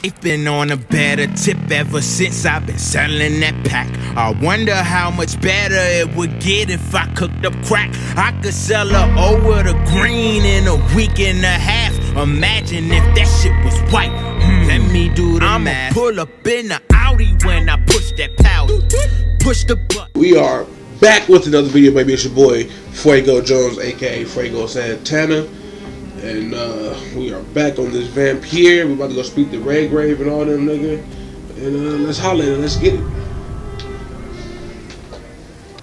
It's been on a better tip ever since I've been selling that pack. I wonder how much better it would get if I cooked up crack. I could sell her over the green in a week and a half. Imagine if that shit was white. Let me do the math. I'ma pull up in the Audi when I push that powder. Push the button. We are back with another video, baby. It's your boy Fuego Jones, aka Fuego Santana. And we are back on this Vampyr. We about to go speak to Redgrave and all them, nigga. And let's holler and let's get it.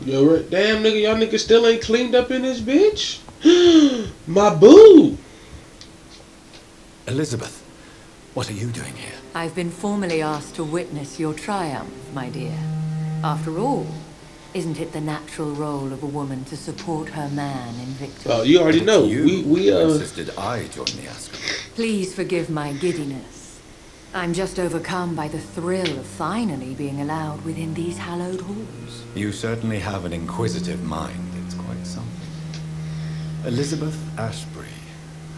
Yo, damn, nigga, y'all niggas still ain't cleaned up in this bitch? My boo! Elizabeth, what are you doing here? I've been formally asked to witness your triumph, my dear. After all, isn't it the natural role of a woman to support her man in victory? Oh, you already know. We insisted I join the Ascot. Please forgive my giddiness. I'm just overcome by the thrill of finally being allowed within these hallowed halls. You certainly have an inquisitive mind. It's quite something. Elizabeth Ashbury,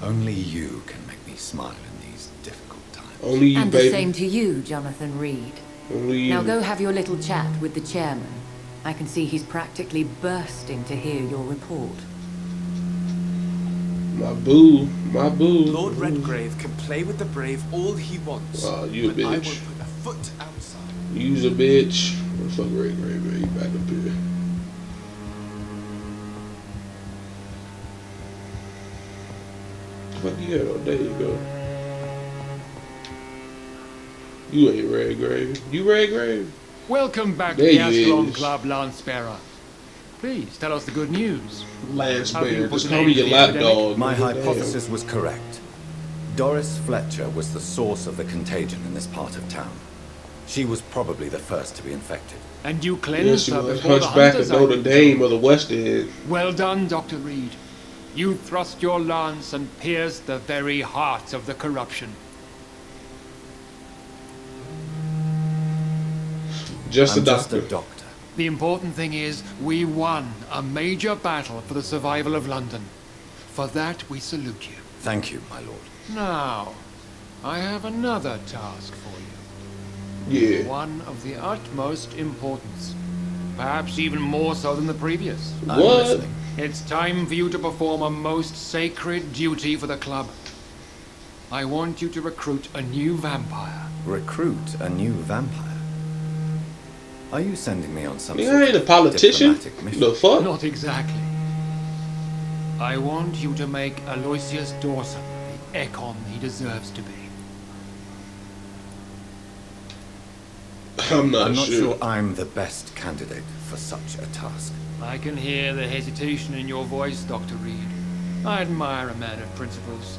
only you can make me smile in these difficult times. Only you, and baby. the same to you, Jonathan Reed. Only you. Now go have your little chat with the chairman. I can see he's practically bursting to hear your report. My boo, my boo. Lord Redgrave can play with the brave all he wants. Oh, you a but I bitch. won't put a foot outside. You's a bitch. What the fuck, Redgrave, man? You back up here. Fuck you at? Oh, there you go. You ain't Redgrave. You Redgrave? Welcome back There to the you Ascalon is. Club, Lance-Bearer. Please, tell us the good news. Lance How do you Bear. put Just an call me end your to the lapdog. My nigga. hypothesis was correct. Doris Fletcher was the source of the contagion in this part of town. She was probably the first to be infected. And you Damn. Yeah, cleansed she her was before the hunchback of hunters. Notre Dame of the West End. Well done, Dr. Reed. You thrust your lance and pierced the very heart of the corruption. Just a I'm just doctor. a doctor. The important thing is, we won a major battle for the survival of London. For that, we salute you. Thank you, my lord. Now, I have another task for you. Yeah. One of the utmost importance. Perhaps even more so than the previous. I'm What? listening. It's time for you to perform a most sacred duty for the club. I want you to recruit a new vampire. Recruit a new vampire. Are you sending me on some Nigga, sort I ain't a of politician. diplomatic mission? The fuck? Not exactly. I want you to make Aloysius Dawson the Ekon he deserves to be. I'm not I'm not sure. sure I'm the best candidate for such a task. I can hear the hesitation in your voice, Dr. Reed. I admire a man of principles.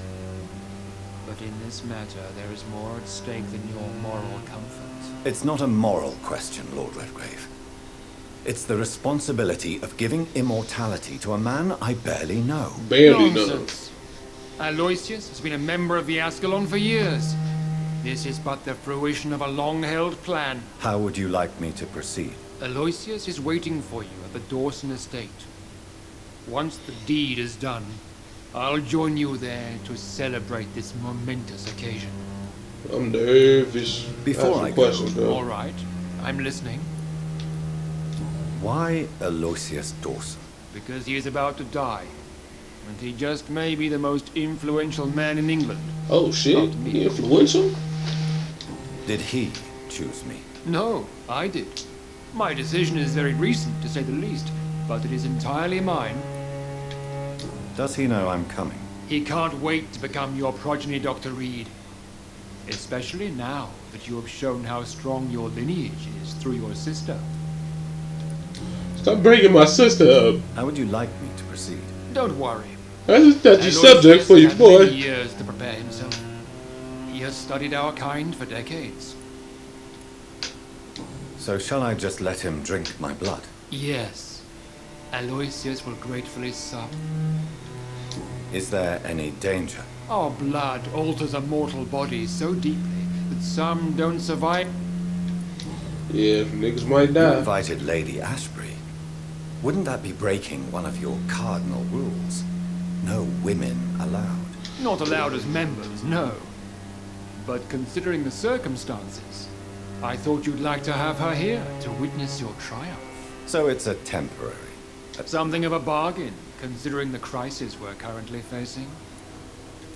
But in this matter, there is more at stake than your moral comfort. It's not a moral question, Lord Redgrave. It's the responsibility of giving immortality to a man I barely know. Barely know. Nonsense. Aloysius has been a member of the Ascalon for years. This is but the fruition of a long-held plan. How would you like me to proceed? Aloysius is waiting for you at the Dawson estate. Once the deed is done, I'll join you there to celebrate this momentous occasion. I'm nervous. Before Ask I some go, questions, though. All right, I'm listening. Why Aloysius Dawson? Because he is about to die. And he just may be the most influential man in England. Oh shit, Not me. he influential? Did he choose me? No, I did. My decision is very recent, to say the least, but it is entirely mine. Does he know I'm coming? He can't wait to become your progeny, Dr. Reed. Especially now that you have shown how strong your lineage is through your sister. Stop bringing my sister up. How would you like me to proceed? Don't worry. That's a touchy Aloysius subject for you, had boy. many years to prepare himself. He has studied our kind for decades. So shall I just let him drink my blood? Yes. Aloysius will gratefully sup. Is there any danger? Our blood alters a mortal body so deeply that some don't survive. Yeah, niggas might You die. invited Lady Ashbury. Wouldn't that be breaking one of your cardinal rules? No women allowed. Not allowed as members, no. But considering the circumstances, I thought you'd like to have her here to witness your triumph. So it's a temporary. Something of a bargain, considering the crisis we're currently facing.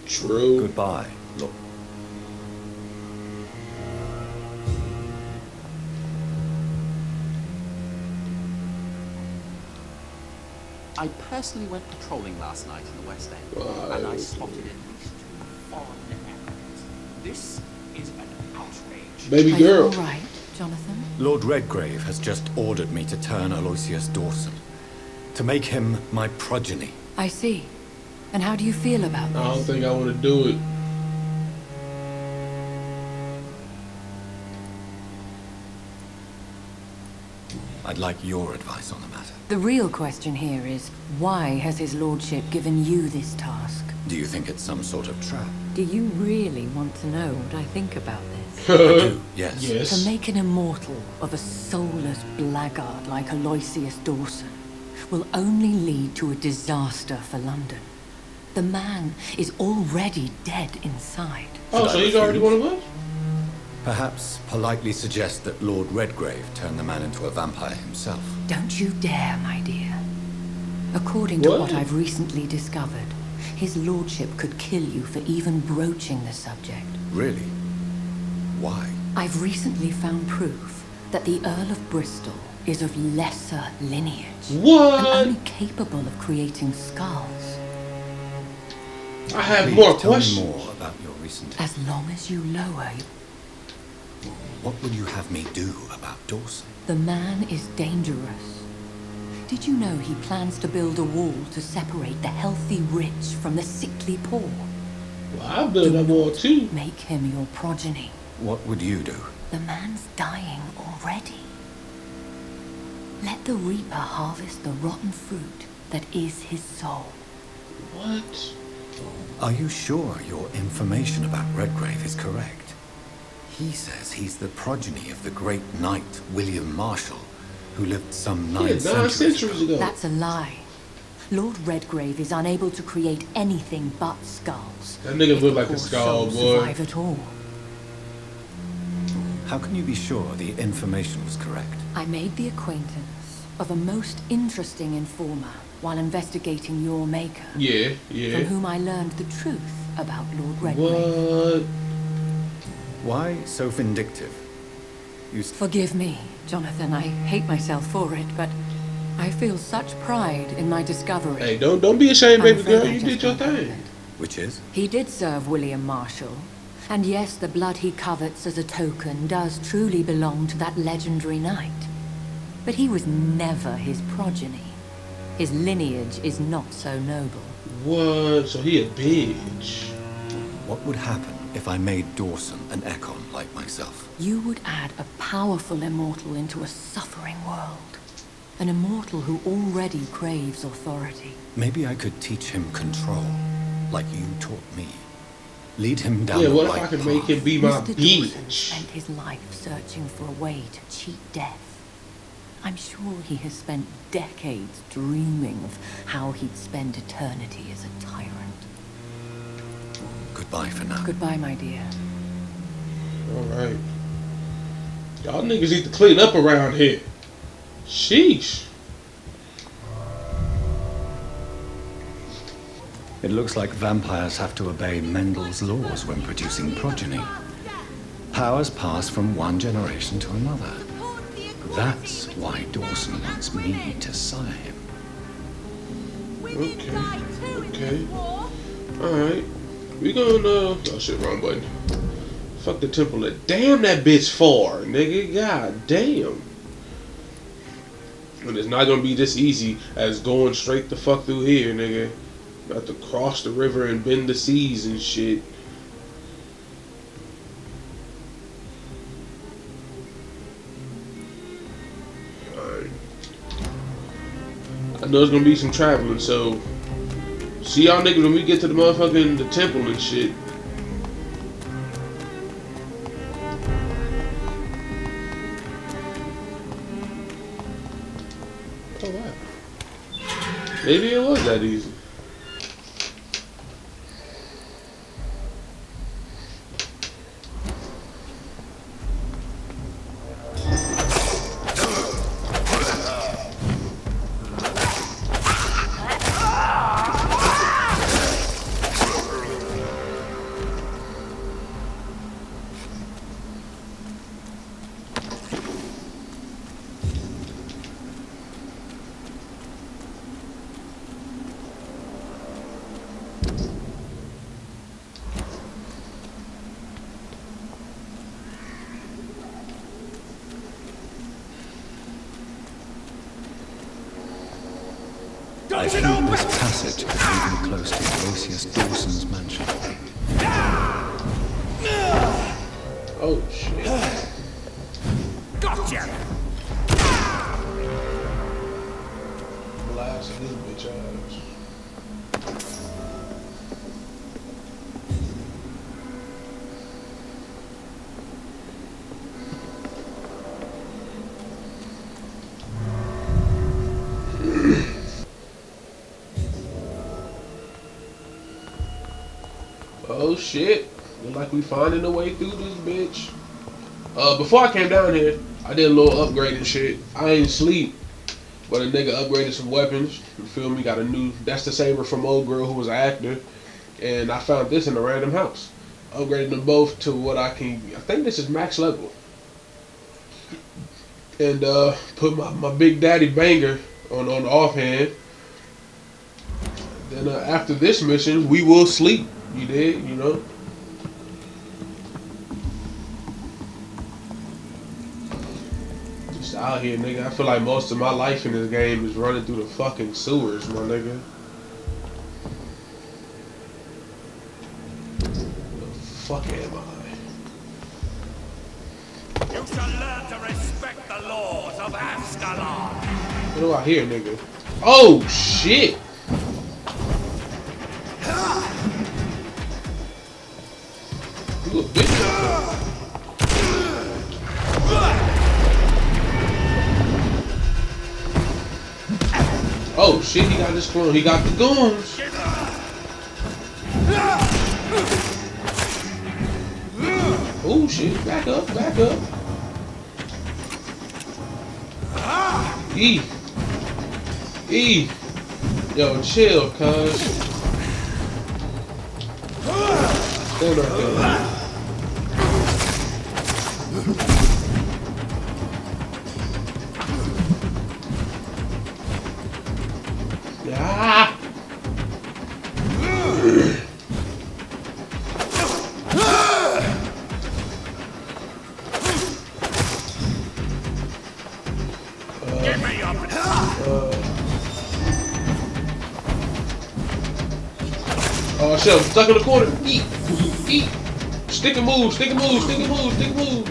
True. Goodbye, Lord. I personally went patrolling last night in the West End, and I spotted at least 2 foreign echoes. This is an outrage. Baby Are girl. you all right, Jonathan? Lord Redgrave has just ordered me to turn Aloysius Dawson, to make him my progeny. I see. And how do you feel about I don't this? think I want to do it. I'd like your advice on the matter. The real question here is, why has his lordship given you this task? Do you think it's some sort of trap? Do you really want to know what I think about this? I do, yes. Yes. To make an immortal of a soulless blackguard like Aloysius Dawson will only lead to a disaster for London. The man is already dead inside. Oh, so he's already one of us? Perhaps politely suggest that Lord Redgrave turn the man into a vampire himself. Don't you dare, my dear. According to What? what I've recently discovered, his lordship could kill you for even broaching the subject. Really? Why? I've recently found proof that the Earl of Bristol is of lesser lineage and What? only capable of creating skulls. I have Please more tell me questions. more about your recent... As long as you lower, What would you have me do about Dawson? the man is dangerous. Did you know he plans to build a wall to separate the healthy rich from the sickly poor? Well, I've done that more too. Make him your progeny. What would you do? The man's dying already. Let the Reaper harvest the rotten fruit that is his soul. What? Are you sure your information about Redgrave is correct? He says he's the progeny of the great knight William Marshall, who lived some 9 Yeah, 9 centuries ago. That's a lie. Lord Redgrave is unable to create anything but skulls. That nigga if look the like a poor skull, souls boy. survive at all. How can you be sure the information was correct? I made the acquaintance of a most interesting informer while investigating your maker, Yeah, from yeah. whom I learned the truth about Lord Redgrave. What? Why so vindictive? You Forgive me, Jonathan. I hate myself for it, but I feel such pride in my discovery. Hey, don't be ashamed, I'm baby afraid girl. I You just did your can't help thing. it. Which is? He did serve William Marshall, and yes, the blood he covets as a token does truly belong to that legendary knight. But he was never his progeny. His lineage is not so noble. What? So he a bitch. What would happen if I made Dawson an Econ like myself? You would add a powerful immortal into a suffering world. An immortal who already craves authority. Maybe I could teach him control, like you taught me. Lead him down Yeah, the what if right I could path. make him be my Mr. Dawson bitch? spent his life searching for a way to cheat death. I'm sure he has spent decades dreaming of how he'd spend eternity as a tyrant. Goodbye for now. Goodbye, my dear. Alright. Y'all niggas need to clean up around here. Sheesh. It looks like vampires have to obey Mendel's laws when producing progeny. Powers pass from one generation to another. That's why Dawson wants me to sire him. Okay. Alright. We gonna, oh shit, wrong button. Fuck the temple. Damn that bitch far, nigga. God damn. And it's not gonna be this easy as going straight the fuck through here, nigga. Got to cross the river and bend the seas and shit. Alright. I know it's gonna be some traveling, so see y'all niggas when we get to the motherfucking the temple and shit. Oh wow. Maybe it was that easy. I think this passage could lead me close to Gracious Dawson's mansion. Oh shit. Gotcha! Blast this bitch ass. Oh shit. Look like we finding a way through this bitch. Before I came down here, I did a little upgrade and shit. I ain't sleep. But a nigga upgraded some weapons. You feel me? Got a new, that's the saber from old girl who was an actor. And I found this in a random house. Upgraded them both to what I think this is max level. And put my big daddy banger on the offhand. Then after this mission, we will sleep. You did, you know? Just out here, nigga. I feel like most of my life in this game is running through the fucking sewers, my nigga. The fuck am I? You shall learn to respect the laws of Ascalon. What do I hear, nigga? Oh, shit! You a bitch. Oh shit, he got this clone. He got the goons. Oh shit, back up, back up. E. Yo, chill, cuz. Stand right there. Ah! Give me your Oh shit, I'm stuck in the corner. Eat. Stick and move, stick and move, stick and move, stick and move.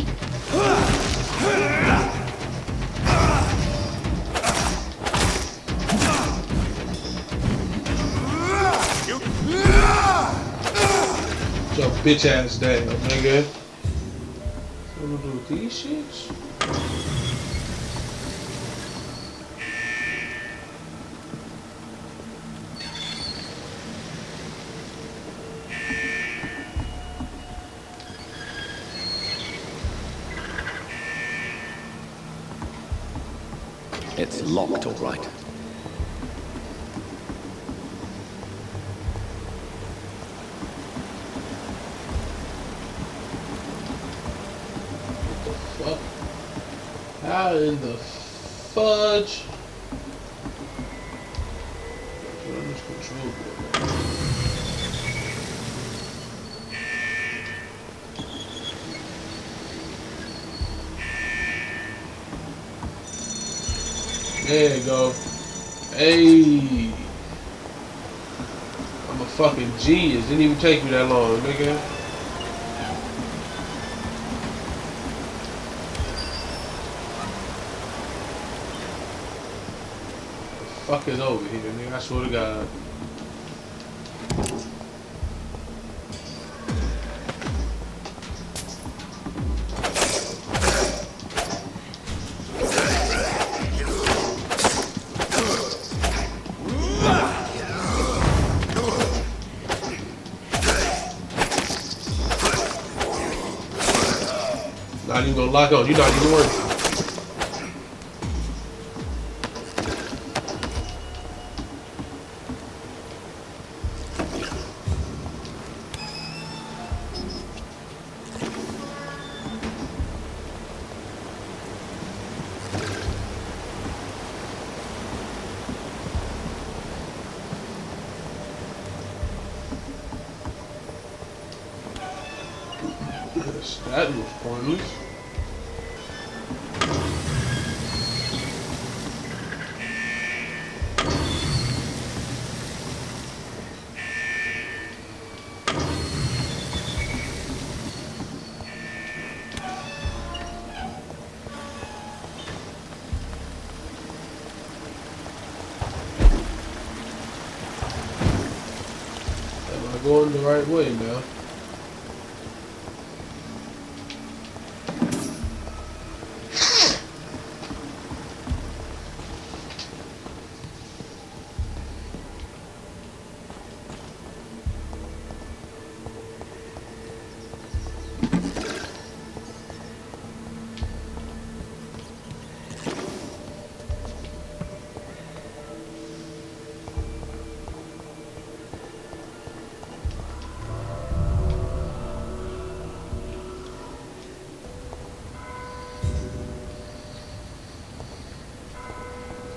Your bitch ass down, nigga. What am I do with these shits? It's locked, all right. Fuck. How in the fudge? Run this control board. There you go. Hey. I'm a fucking genius. Didn't even take me that long, nigga. The fuck is over here, nigga? I swear to God. Not even gonna lock on. You're not even working. That was pointless. Am I going the right way now?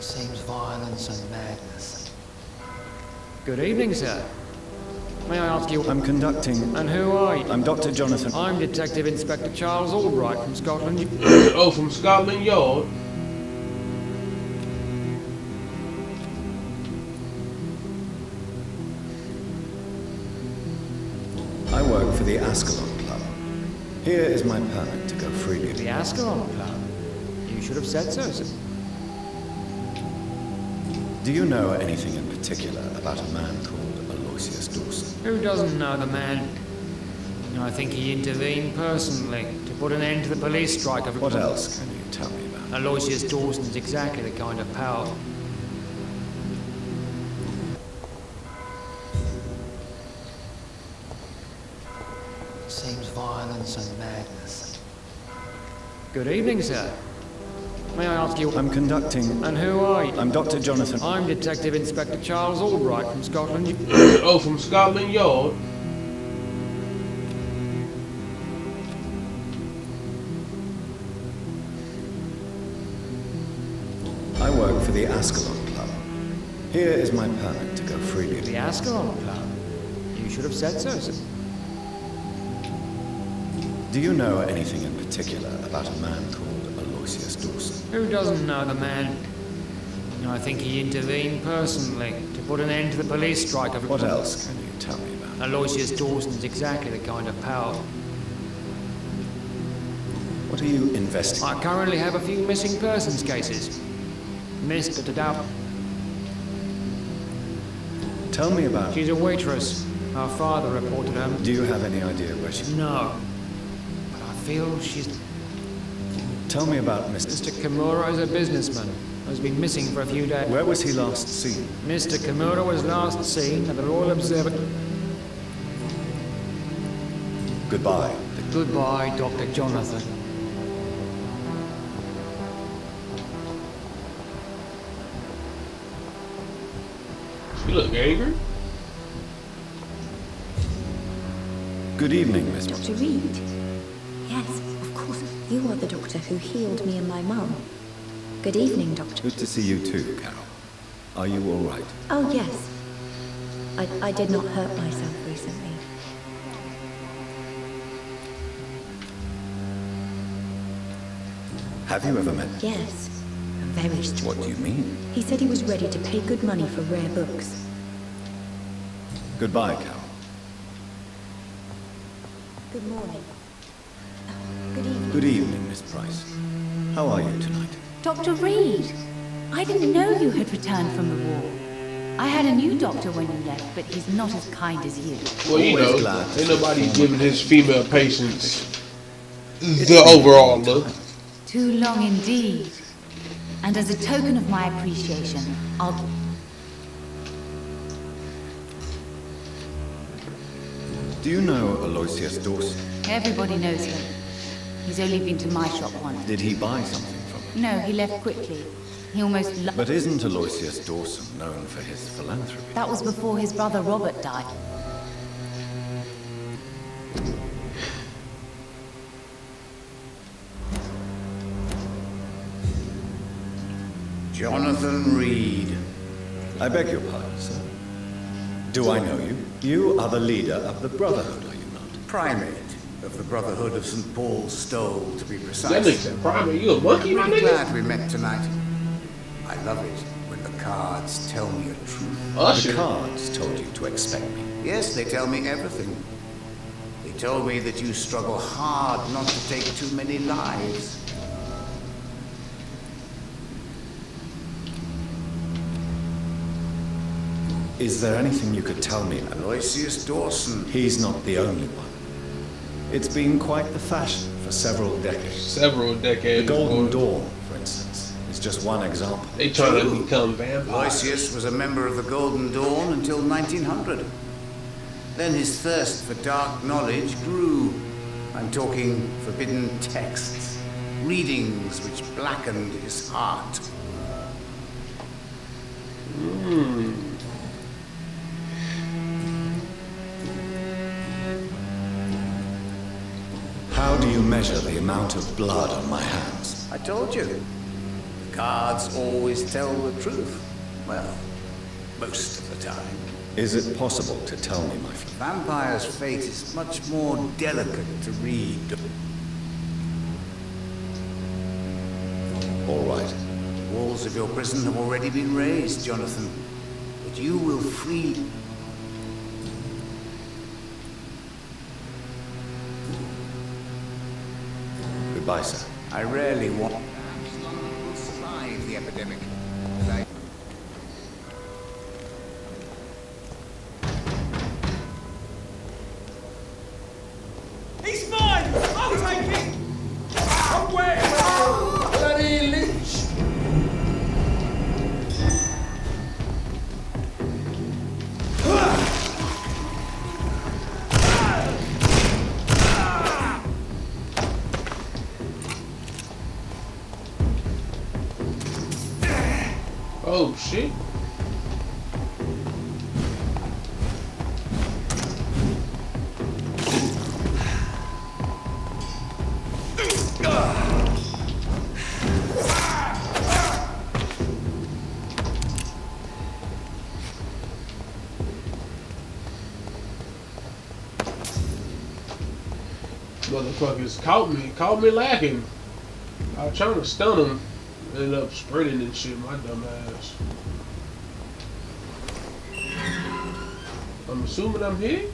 Seems violence and madness. Good evening, sir. May I ask you... I'm conducting... And who are you? I'm Dr. Jonathan. I'm Detective Inspector Charles Albright from Scotland. Oh, from Scotland Yard. I work for the Ascalon Club. Here is my permit to go freely. The Ascalon Club? You should have said so, sir. Do you know anything in particular about a man called Aloysius Dawson? Who doesn't know the man? I think he intervened personally to put an end to the police strike of... What else can you tell me about? Aloysius Dawson's exactly the kind of power. Seems violence and madness. Good evening, sir. May I ask you... I'm conducting... And who are you? I'm Dr. Jonathan. I'm Detective Inspector Charles Albright from Scotland. Oh, from Scotland Yard. I work for the Ascalon Club. Here is my permit to go freely. The Ascalon Club? You should have said so, sir. Do you know anything in particular about a man called Aloysius Dawson? Who doesn't know the man? I think he intervened personally to put an end to the police strike of... What else can you tell me about? Aloysius Dawson's exactly the kind of power. What are you investigating? I currently have a few missing persons cases. Mr. Doubt. Tell me about... She's a waitress. Her father reported her. Do you have any idea where she... No. But I feel she's... Tell me about Mr. Kimura is a businessman. Has been missing for a few days. Where was he last seen? Mr. Kimura was last seen at the Royal Observatory. Goodbye. Goodbye, Dr. Jonathan. You look angry. Good evening, Miss... Dr. Reed? Yes, of course. You are the doctor who healed me and my mum. Good evening, Doctor. Good to see you too, Carol. Are you all right? Oh, yes. I did not hurt myself recently. Have you ever met... Yes. Very strange. What do you mean? He said he was ready to pay good money for rare books. Goodbye, Carol. Good morning. Good evening. Good evening, Miss Price. How are you tonight? Dr. Reed, I didn't know you had returned from the war. I had a new doctor when you left, but he's not as kind as you. Well, you Always know, glad to ain't see nobody you. giving his female patients the overall look. Too long indeed. And as a token of my appreciation, I'll... Do you know Aloysius Dawson? Everybody knows him. He's only been to my shop once. Did he buy something from you? No, he left quickly. He almost... But isn't Aloysius Dawson known for his philanthropy? That was before his brother Robert died. Jonathan Reed. I beg your pardon, sir. Do I know you? You are the leader of the Brotherhood, are you not? Primate. of the Brotherhood of St. Paul's Stole, to be That precise. nigga said, "Prime, you a monkey, my I'm really nigga?" glad we met tonight. I love it when the cards tell me a truth. The cards told you to expect me. Yes, they tell me everything. They told me that you struggle hard not to take too many lives. Is there anything you could tell me? Aloysius Dawson. He's not the only one. It's been quite the fashion for several decades. Several decades. The Golden Dawn, for instance, is just one example. They trying to become vampires. Aloysius was a member of the Golden Dawn until 1900. Then his thirst for dark knowledge grew. I'm talking forbidden texts, readings which blackened his heart. How do you measure the amount of blood on my hands? I told you. The cards always tell the truth. Well, most of the time. Is it possible to tell me, my friend? Vampyre's fate is much more delicate to read. All right. The walls of your prison have already been raised, Jonathan. But you will free... Goodbye, sir. I rarely want... will survive the epidemic. But I... He's mine! I'll take it! Away! Bloody leech! Oh shit. Motherfuckers caught me lacking. I was trying to stun him. Ended up sprinting and shit, my dumb ass. I'm assuming I'm here?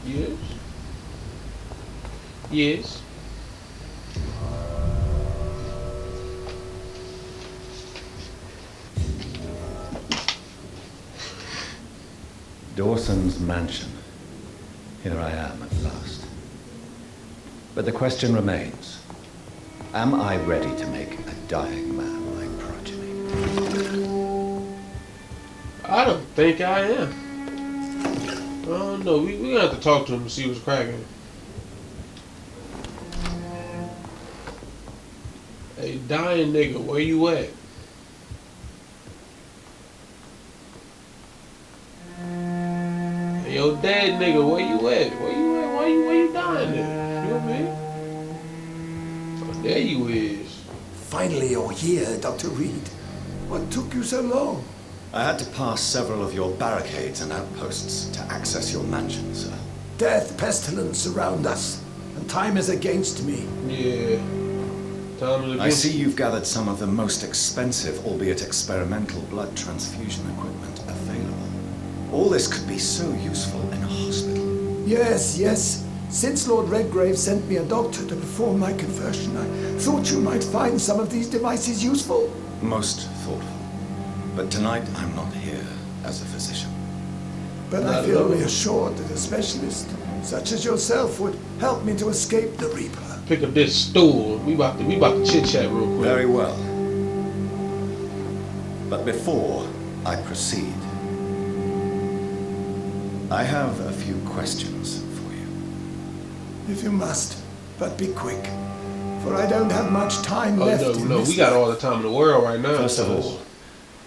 Yes. Yes. Dawson's mansion. Here I am at last. But the question remains. Am I ready to make a dying man my progeny? I don't think I am. Oh no, we gonna have to talk to him and see what's cracking. Hey, dying nigga, where you at? Hey, yo, dead nigga, where you at? Where you at? Where you dying at? You know what I mean? Oh, there you is. Finally you're here, Dr. Reed. What took you so long? I had to pass several of your barricades and outposts to access your mansion, sir. Death, pestilence surround us, and time is against me. Yeah. I see you've gathered some of the most expensive, albeit experimental, blood transfusion equipment available. All this could be so useful in a hospital. Yes, yes. Since Lord Redgrave sent me a doctor to perform my conversion, I thought you might find some of these devices useful. Most thoughtful. But tonight I'm not here as a physician. But I feel reassured that a specialist such as yourself would help me to escape the Reaper. Pick up this stool. We about to chit chat real quick. Very well. But before I proceed, I have a few questions for you. If you must, but be quick, for I don't have much time left. No, we got all the time in the world right now. First of all,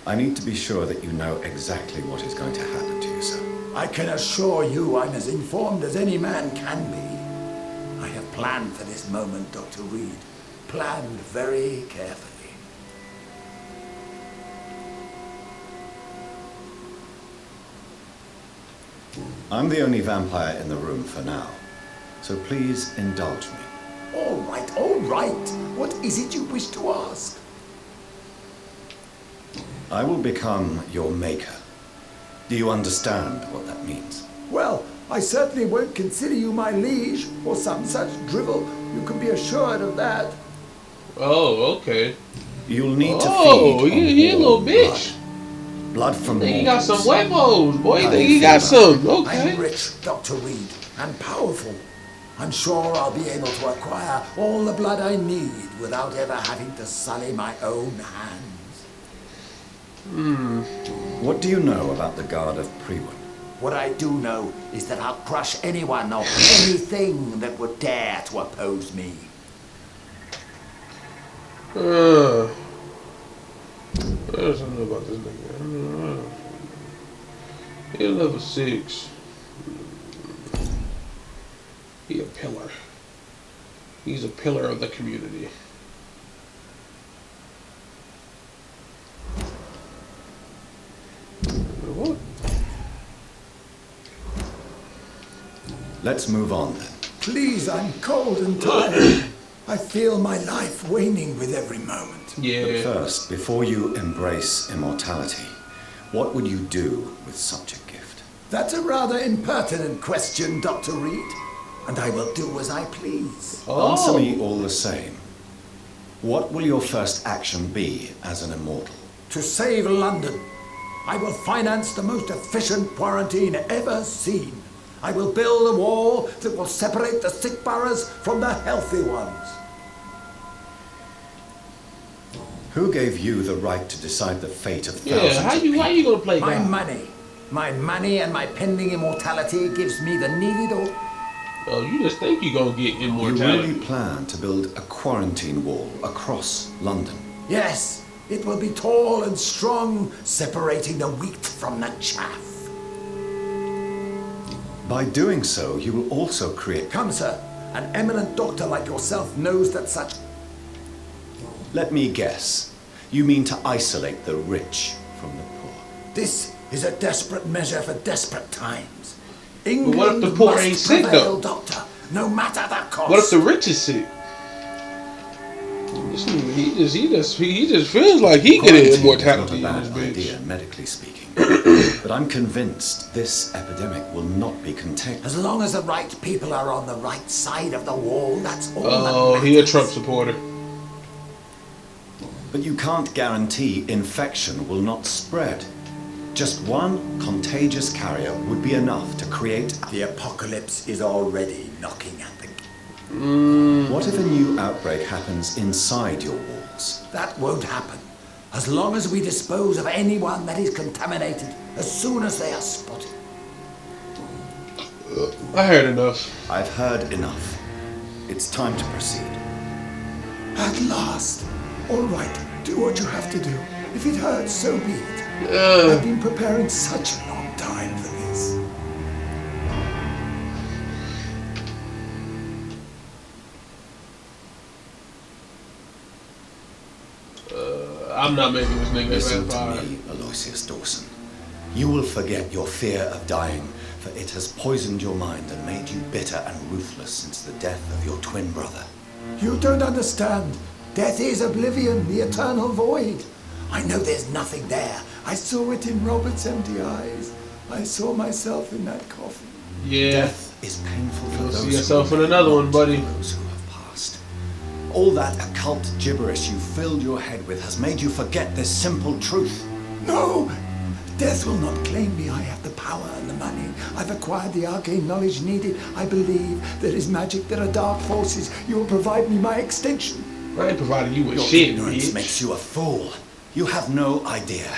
I need to be sure that you know exactly what is going to happen to you, sir. I can assure you I'm as informed as any man can be. I have planned for this moment, Dr. Reed. Planned very carefully. I'm the only vampire in the room for now, so please indulge me. All right, all right. What is it you wish to ask? I will become your maker. Do you understand what that means? Well, I certainly won't consider you my liege or some such drivel. You can be assured of that. Oh, okay. You'll need to feed. Oh, he a little bitch. Blood from He got some huevos, boy. How He got some. Okay. I'm rich, Dr. Reed, and powerful. I'm sure I'll be able to acquire all the blood I need without ever having to sully my own hands. What do you know about the Guard of Priwen? What I do know is that I'll crush anyone or anything that would dare to oppose me. What else I know about this nigga? He's level 6. He a pillar. He's a pillar of the community. What? Let's move on then. Please, I'm cold and tired. I feel my life waning with every moment. Yeah. But first, before you embrace immortality, what would you do with such a gift? That's a rather impertinent question, Dr. Reed. And I will do as I please. Answer me all the same. What will your first action be as an immortal? To save London, I will finance the most efficient quarantine ever seen. I will build a wall that will separate the sick boroughs from the healthy ones. Who gave you the right to decide the fate of thousands Yeah, how you gonna play my God? My money and my pending immortality gives me the needed Oh, you just think you're gonna get You immortality. really plan to build a quarantine wall across London? Yes, it will be tall and strong, separating the wheat from the chaff. By doing so, you will also create... Come, sir. An eminent doctor like yourself knows that such... Let me guess. You mean to isolate the rich from the poor? This is a desperate measure for desperate times. But England what if the poor must ain't sick prevail, though? Doctor, no matter the cost. What if the rich is sick? He just feels like he could have immortality Not in a this bad bitch. idea, medically speaking. But I'm convinced this epidemic will not be contained. As long as the right people are on the right side of the wall, that's all that Oh, matters. he a Trump supporter. But you can't guarantee infection will not spread. Just one contagious carrier would be enough to create... The apocalypse is already knocking at the... What if a new outbreak happens inside your walls? That won't happen. As long as we dispose of anyone that is contaminated, as soon as they are spotted. I heard enough. I've heard enough. It's time to proceed. At last. All right, do what you have to do. If it hurts, so be it. I've been preparing such a long time for this. I'm not making this nigga a Listen vampire. to me, Aloysius Dawson. You will forget your fear of dying, for it has poisoned your mind and made you bitter and ruthless since the death of your twin brother. You don't understand. Death is oblivion, the eternal void. I know there's nothing there. I saw it in Robert's empty eyes. I saw myself in that coffin. Yeah. Death is painful for You'll those see yourself who in live, another not one, buddy. for those who have passed. All that occult gibberish you filled your head with has made you forget this simple truth. No! Death will not claim me. I have the power and the money. I've acquired the arcane knowledge needed. I believe there is magic, there are dark forces. You will provide me my extinction. I ain't providing you with Your shit, ignorance bitch. makes you a fool. You have no idea.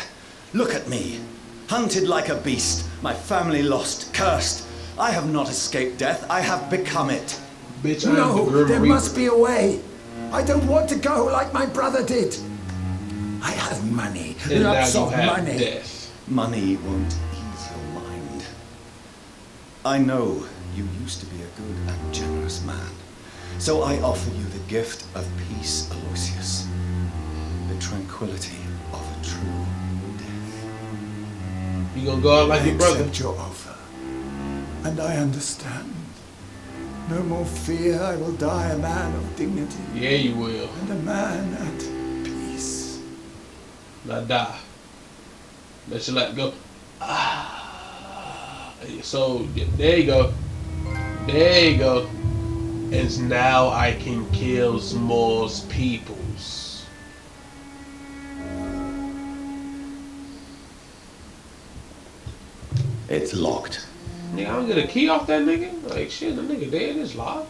Look at me. Hunted like a beast. My family lost, cursed. I have not escaped death. I have become it. Bitch, I am the No, Grim there Reaper. must be a way. I don't want to go like my brother did. I have money, And now lots you of have money. death. Money won't ease your mind. I know you used to be a good and generous man. So I offer you the gift of peace, Aloysius. The tranquility of a true death. You gonna go out like I your brother? accept your offer. and I understand. No more fear, I will die a man of dignity. Yeah, you will. And a man at peace. Not die. Let you let go. So, there you go. There you go. And now I can kill more peoples. It's locked. Nigga, I don't get a key off that nigga. Like, shit, the nigga dead, it's locked.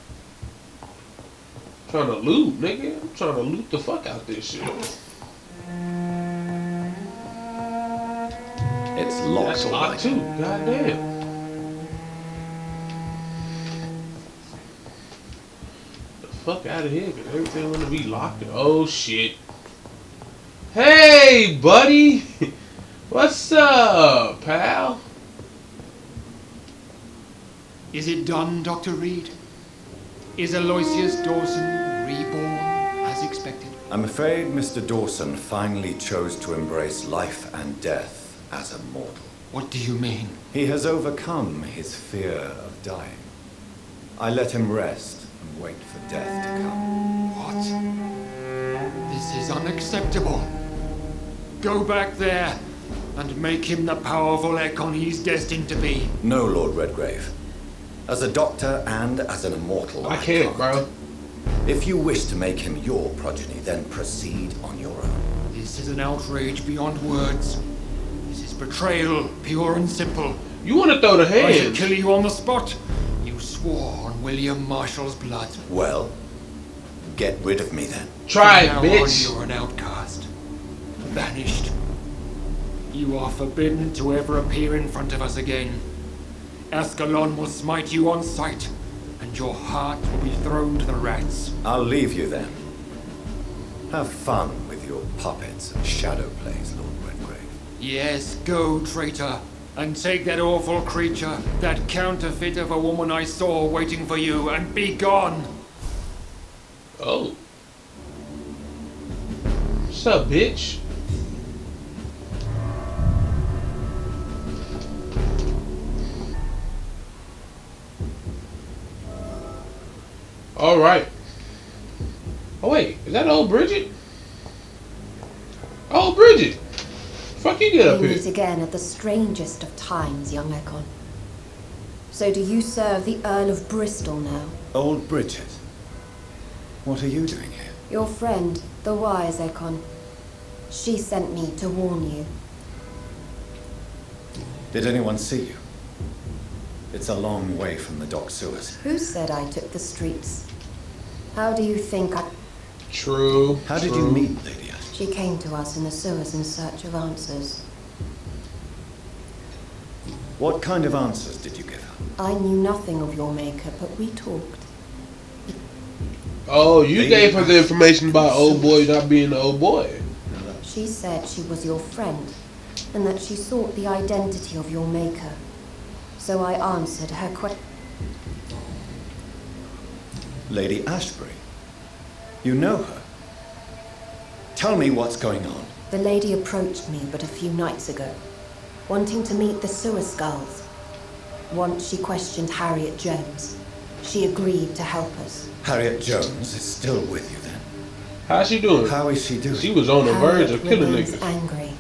Trying to loot, nigga. I'm trying to loot the fuck out this shit. It's locked. That's locked too. Goddamn. The fuck out of here, cause everything wanna be locked. Oh shit. Hey, buddy. What's up, pal? Is it done, Dr. Reed? Is Aloysius Dawson reborn as expected? I'm afraid Mr. Dawson finally chose to embrace life and death as a mortal. What do you mean? He has overcome his fear of dying. I let him rest and wait for death to come. What? This is unacceptable. Go back there and make him the powerful Ekon he's destined to be. No, Lord Redgrave. As a doctor and as an immortal, I can't, bro. If you wish to make him your progeny, then proceed on your own. This is an outrage beyond words. This is betrayal, pure and simple. You want to throw the hands? I should kill you on the spot. You swore on William Marshall's blood. Well, get rid of me then. Try it, From now bitch. on, you're an outcast. Banished. You are forbidden to ever appear in front of us again. Ascalon will smite you on sight, and your heart will be thrown to the rats. I'll leave you then. Have fun with your puppets and shadow plays, Lord Redgrave. Yes, go, traitor, and take that awful creature, that counterfeit of a woman I saw waiting for you, and be gone! Oh. What's up, bitch? All right. Oh wait, is that old Bridget? Oh, Bridget. Fuck you get up We here. meet again at the strangest of times, young Ekon. So do you serve the Earl of Bristol now? Old Bridget. What are you doing here? Your friend, the wise Ekon. She sent me to warn you. Did anyone see you? It's a long way from the dock sewers. Who said I took the streets? How do you think I... True. How did you meet Lady Ashton? She came to us in the sewers in search of answers. What kind of answers did you give her? I knew nothing of your maker, but we talked. Oh, you gave her the information about old boy not being the old boy. She said she was your friend, and that she sought the identity of your maker. So I answered her question. Lady Ashbury? You know her? Tell me what's going on. The lady approached me but a few nights ago, wanting to meet the sewer skulls. Once she questioned Harriet Jones. She agreed to help us. Harriet Jones is still with you then? How's she doing? How is she doing? She was on the verge of killing remains niggas. Angry,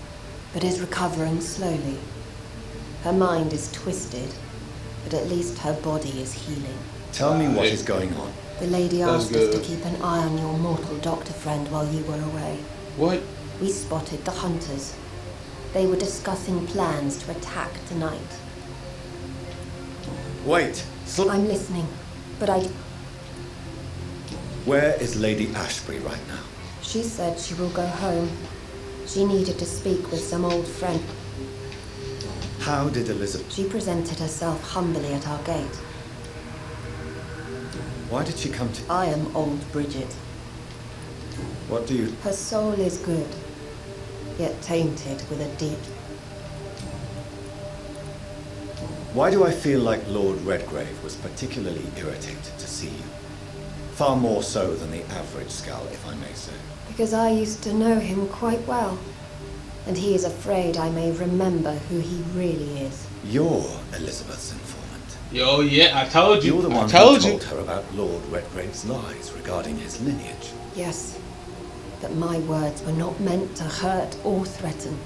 but is recovering slowly. Her mind is twisted, but at least her body is healing. Tell me what is going on. The lady That's asked us good. to keep an eye on your mortal doctor friend while you were away. What? We spotted the hunters. They were discussing plans to attack tonight. Wait. I'm listening, but Where is Lady Ashbury right now? She said she will go home. She needed to speak with some old friend. How did Elizabeth... She presented herself humbly at our gate. Why did she come to... I am old Bridget. What do you... Her soul is good, yet tainted with a deep... Why do I feel like Lord Redgrave was particularly irritated to see you? Far more so than the average skull, if I may say. Because I used to know him quite well, and he is afraid I may remember who he really is. You're Elizabeth's informant. Yo, yeah, I told you. You're the one who told her about Lord Redgrave's lies regarding his lineage. Yes, but my words were not meant to hurt or threaten.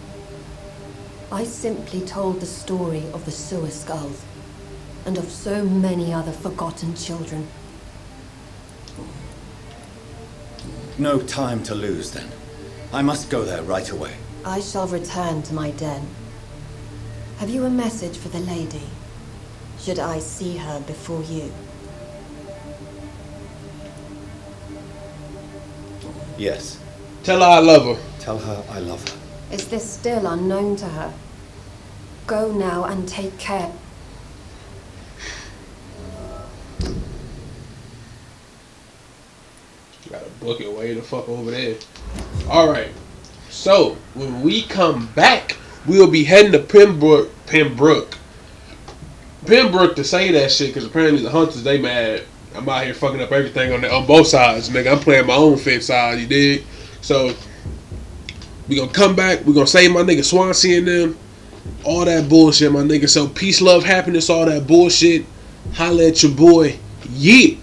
I simply told the story of the sewer skulls and of so many other forgotten children. No time to lose, then. I must go there right away. I shall return to my den. Have you a message for the lady? Should I see her before you? Yes. Tell her I love her. Tell her I love her. Is this still unknown to her? Go now and take care. Gotta book it way the fuck over there. Alright. So, when we come back, we'll be heading to Pembroke to say that shit, because apparently the hunters, they mad. I'm out here fucking up everything on both sides, nigga. I'm playing my own fifth side, you dig? So, we gonna come back, we gonna save my nigga Swansea and them. All that bullshit, my nigga. So, peace, love, happiness, all that bullshit. Holla at your boy. Yeah.